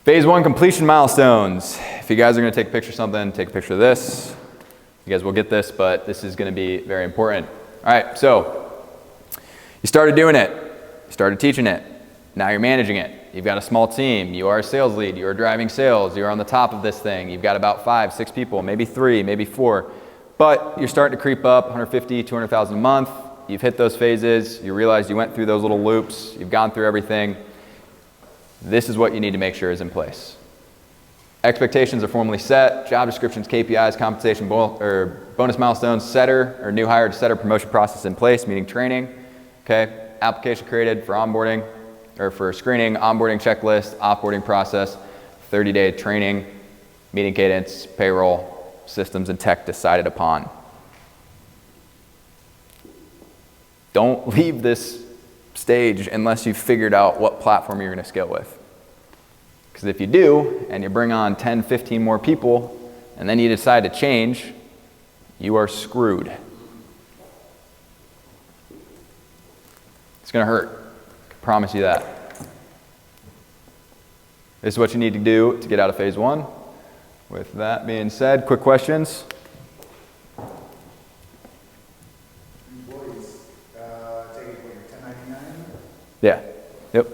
Phase 1 completion milestones. If you guys are going to take a picture of something, take a picture of this. You guys will get this, but this is going to be very important. All right, so you started doing it. You started teaching it. Now you're managing it. You've got a small team. You are a sales lead. You are driving sales. You're on the top of this thing. You've got about 5, 6 people, maybe 3, maybe 4. But you're starting to creep up 150, 200,000 a month. You've hit those phases. You realize you went through those little loops. You've gone through everything. This is what you need to make sure is in place. Expectations are formally set. Job descriptions, KPIs, compensation, bonus milestones, setter or new hire to setter promotion process in place, meaning training. Okay, application created for onboarding or for screening, onboarding checklist, offboarding process, 30-day training, meeting cadence, payroll, systems and tech decided upon. Don't leave this stage unless you've figured out what platform you're going to scale with. Because if you do, and you bring on 10, 15 more people, and then you decide to change, you are screwed. It's going to hurt. I can promise you that. This is what you need to do to get out of phase 1. With that being said, quick questions. Yeah. Yep.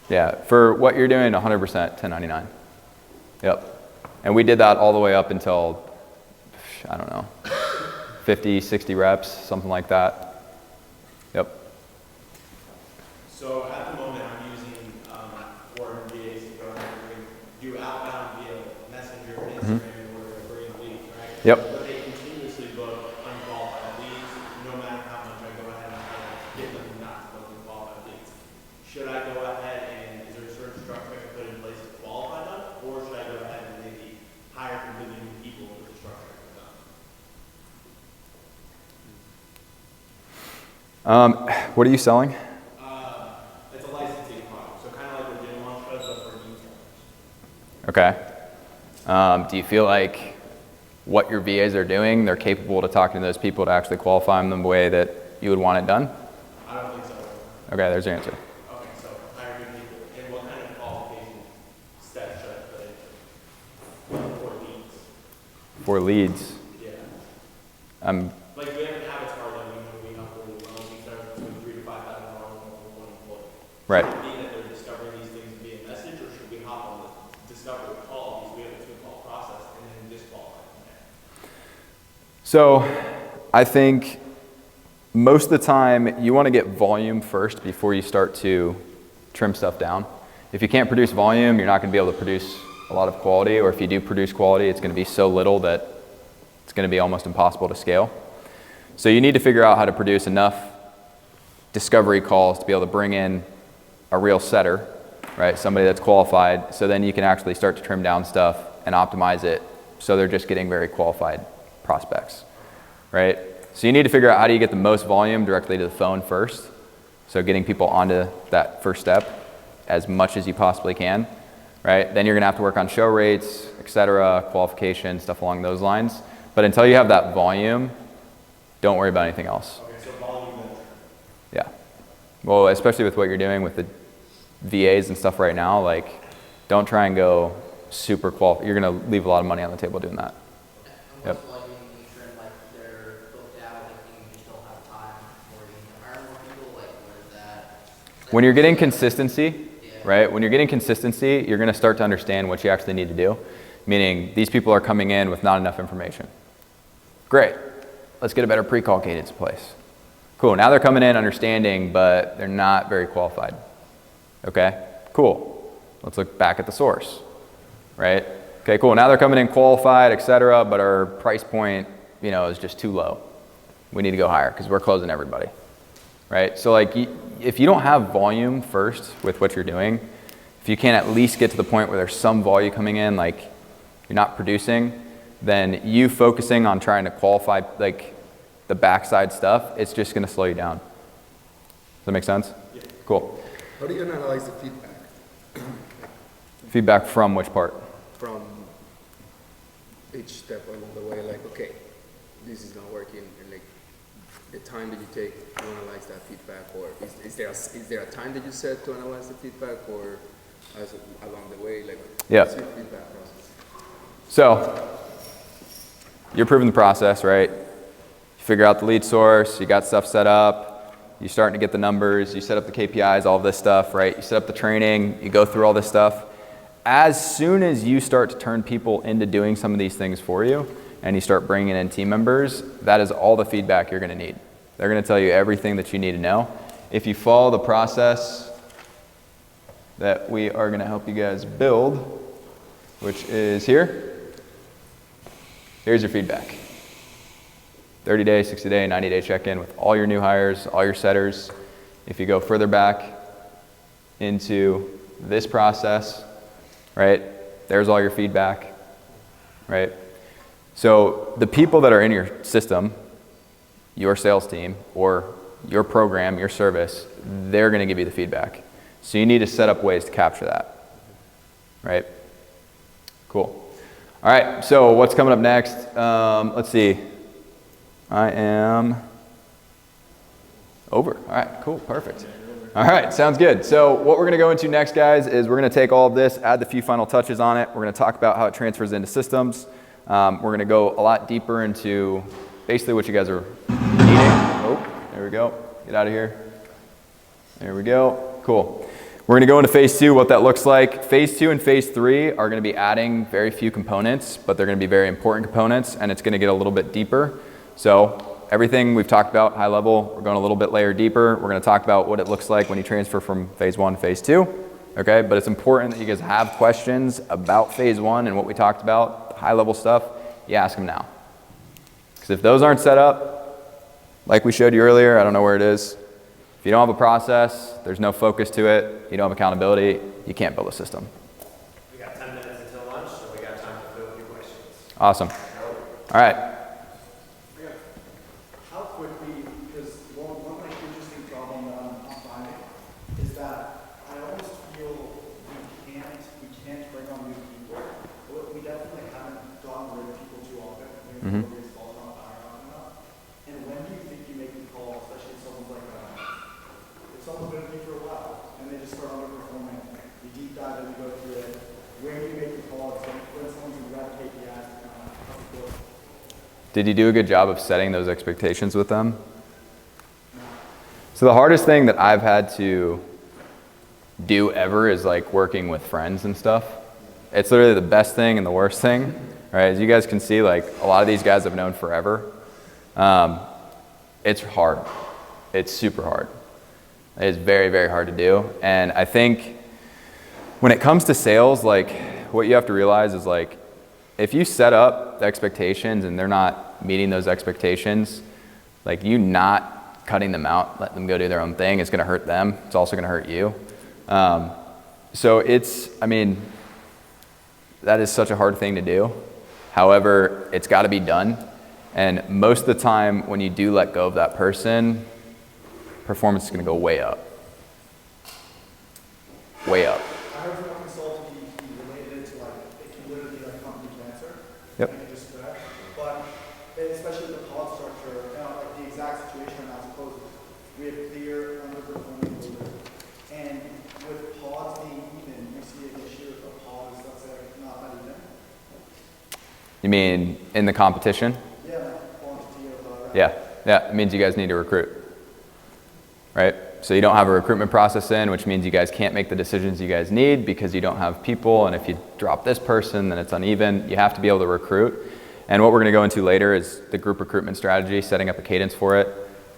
Yeah. For what you're doing, 100% 1099. Yep. And we did that all the way up until, I don't know, 50, 60 reps, something like that. Yep. So at the moment, I'm using foreign VAs to go and do outbound via Messenger and Instagram in order to bring leads, right? Yep. But they continuously book unqualified leads, no matter how much I go ahead and get them not to book unqualified leads. Should I go ahead and, is there a certain structure I can put in place to qualify them? Or should I go ahead and maybe hire completely new people with the structure I've done? What are you selling? It's a licensing product, so kind of like what Jim wants to show for new Okay. Do you feel like what your VAs are doing, they're capable to talking to those people to actually qualify them the way that you would want it done? I don't think so. Okay, there's your answer. Okay, so hire new people. And what kind of qualification steps should I put in for leads? For leads. Yeah. Like we have an avatar that we know we help really well. We start between $3,000 to $5,000 with one employee. Right. Should it be that they're discovering these things via message, or should we hop on the discovery call? Because we have a 2-call process and then disqualify from there. So I think most of the time you want to get volume first before you start to trim stuff down. If you can't produce volume, you're not going to be able to produce a lot of quality, or if you do produce quality, it's going to be so little that it's going to be almost impossible to scale. So you need to figure out how to produce enough discovery calls to be able to bring in a real setter, right? Somebody that's qualified, so then you can actually start to trim down stuff and optimize it so they're just getting very qualified prospects, right? So you need to figure out how do you get the most volume directly to the phone first. So getting people onto that first step as much as you possibly can, right? Then you're gonna have to work on show rates, et cetera, qualification, stuff along those lines. But until you have that volume, don't worry about anything else. Okay, so volume then. Yeah. Well, especially with what you're doing with the VAs and stuff right now, like, don't try and go super qualified. You're going to leave a lot of money on the table doing that. Okay. Yep. Like making sure like they're booked out, like you just don't have time or you need to hire more people, like what is that? When you're getting consistency, Yeah. right? When you're getting consistency, you're going to start to understand what you actually need to do. Meaning, these people are coming in with not enough information. Great. Let's get a better pre-call cadence in place. Cool. Now they're coming in understanding, but they're not very qualified. Okay? Cool. Let's look back at the source. Right? Okay, cool. Now they're coming in qualified, et cetera, but our price point, is just too low. We need to go higher because we're closing everybody. Right? So like, if you don't have volume first with what you're doing, if you can't at least get to the point where there's some volume coming in, like you're not producing, then you focusing on trying to qualify like the backside stuff, it's just going to slow you down. Does that make sense? Yeah. Cool. How do you analyze the feedback? Feedback from which part? From each step along the way, like, okay, this is not working, and like the time that you take to analyze that feedback, or is there a time that you set to analyze the feedback, or as along the way, like Yeah. what's your feedback process? So you're proving the process, right? You figure out the lead source, you got stuff set up, you're starting to get the numbers, you set up the KPIs, all of this stuff, right? You set up the training, you go through all this stuff. As soon as you start to turn people into doing some of these things for you and you start bringing in team members, that is all the feedback you're going to need. They're going to tell you everything that you need to know. If you follow the process that we are going to help you guys build, which is here, here's your feedback. 30-day, 60-day, 90-day check-in with all your new hires, all your setters. If you go further back into this process, right, there's all your feedback, right? So the people that are in your system, your sales team, or your program, your service, they're going to give you the feedback. So you need to set up ways to capture that, right? Cool. All right, so what's coming up next? Let's see. I am over. All right, cool, perfect. All right, sounds good. So what we're going to go into next, guys, is we're going to take all of this, add the few final touches on it. We're going to talk about how it transfers into systems. We're going to go a lot deeper into basically what you guys are needing. Oh, there we go. Get out of here. There we go. Cool. We're going to go into phase 2, what that looks like. Phase 2 and phase 3 are going to be adding very few components, but they're going to be very important components, and it's going to get a little bit deeper. So everything we've talked about, high level, we're going a little bit layer deeper. We're going to talk about what it looks like when you transfer from phase 1 to phase 2. Okay, but it's important that you guys have questions about phase 1 and what we talked about, the high level stuff, you ask them now. Because if those aren't set up, like we showed you earlier, I don't know where it is. If you don't have a process, there's no focus to it, you don't have accountability, you can't build a system. We got 10 minutes until lunch, so we got time to fill a few questions. Awesome. All right. How quickly, because one like interesting problem that I'm finding is that I almost feel we can't bring on new people. We definitely haven't gotten rid of people too often. Mm-hmm. And when do you think you make the call, especially if someone's like if someone's been with you for a while and they just start underperforming, you deep dive and you go through it, where do you make the call when someone's in red KPIs? Did you do a good job of setting those expectations with them? So the hardest thing that I've had to do ever is like working with friends and stuff. It's literally the best thing and the worst thing, right? As you guys can see, like a lot of these guys I've known forever. It's hard. It's super hard. It is very, very hard to do. And I think when it comes to sales, like what you have to realize is like, if you set up the expectations and they're not meeting those expectations, like you not cutting them out, letting them go do their own thing, it's going to hurt them. It's also going to hurt you. So that is such a hard thing to do. However, it's got to be done. And most of the time when you do let go of that person, performance is going to go way up. Way up. I heard from a consultant, he related it to like, it can literally be like company cancer. Yep. And it just spread. But especially the pod structure, like the exact situation I'm not supposed to. We have clear underperforming leaders. And with pods being even, you see an issue if a pod is, let's say, not even. You mean in the competition? Yeah, like quantity of Yeah, it means you guys need to recruit, right? So you don't have a recruitment process in, which means you guys can't make the decisions you guys need because you don't have people, and if you drop this person, then it's uneven. You have to be able to recruit. And what we're gonna go into later is the group recruitment strategy, setting up a cadence for it,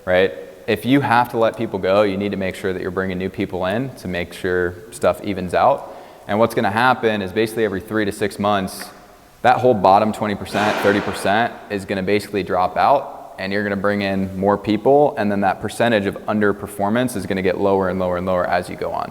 right? If you have to let people go, you need to make sure that you're bringing new people in to make sure stuff evens out. And what's gonna happen is basically every 3 to 6 months, that whole bottom 20%, 30% is gonna basically drop out, and you're gonna bring in more people, and then that percentage of underperformance is gonna get lower and lower and lower as you go on.